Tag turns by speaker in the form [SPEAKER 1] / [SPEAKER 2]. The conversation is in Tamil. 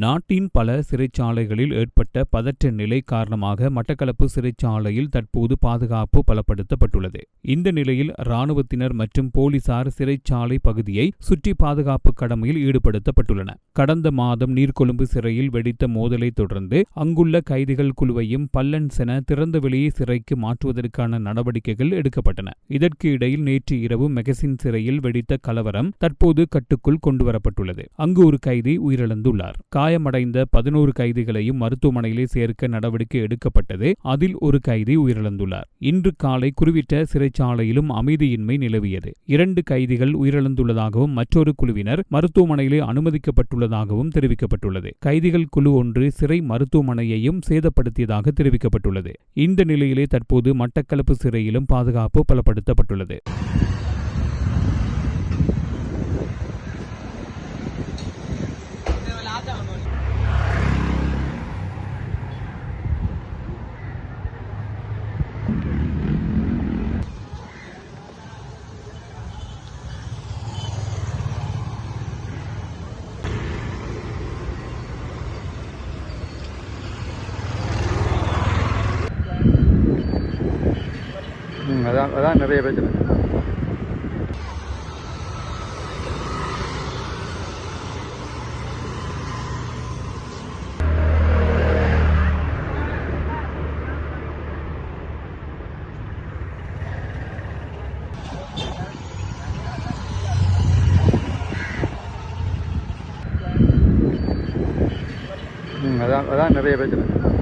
[SPEAKER 1] நாட்டின் பல சிறைச்சாலைகளில் ஏற்பட்ட பதற்ற நிலை காரணமாக மட்டக்களப்பு சிறைச்சாலையில் தற்போது பாதுகாப்பு பலப்படுத்தப்பட்டுள்ளது. இந்த நிலையில் இராணுவத்தினர் மற்றும் போலீசார் சிறைச்சாலை பகுதியை சுற்றி பாதுகாப்பு கடமையில் ஈடுபடுத்தப்பட்டுள்ளனர். கடந்த மாதம் நீர்கொழும்பு சிறையில் வெடித்த மோதலை தொடர்ந்து அங்குள்ள கைதிகள் குழுவையும் பல்லன்சென திறந்தவெளி சிறைக்கு மாற்றுவதற்கான நடவடிக்கைகள் எடுக்கப்பட்டன. இதற்கு இடையில் நேற்று இரவு மெகசின் சிறையில் வெடித்த கலவரம் தற்போது கட்டுக்குள் கொண்டுவரப்பட்டுள்ளது. அங்கு ஒரு கைதி உயிரிழந்துள்ளார். காயமடைந்த 11 கைதிகளையும் மருத்துவமனையிலே சேர்க்க நடவடிக்கை எடுக்கப்பட்டது. அதில் ஒரு கைதி உயிரிழந்துள்ளார். இன்று காலை குருவிட்ட சிறைச்சாலையிலும் அமைதியின்மை நிலவியது. 2 கைதிகள் உயிரிழந்துள்ளதாகவும் மற்றொரு குழுவினர் மருத்துவமனையிலே அனுமதிக்கப்பட்டுள்ளதாகவும் தெரிவிக்கப்பட்டுள்ளது. கைதிகள் குழு ஒன்று சிறை மருத்துவமனையையும் சேதப்படுத்தியதாக தெரிவிக்கப்பட்டுள்ளது. இந்த நிலையிலே தற்போது மட்டக்களப்பு சிறையிலும் பாதுகாப்பு பலப்படுத்தப்பட்டுள்ளது.
[SPEAKER 2] அதான் நிறைய பிரச்சனை. அதான் நிறைய பிரச்சனை.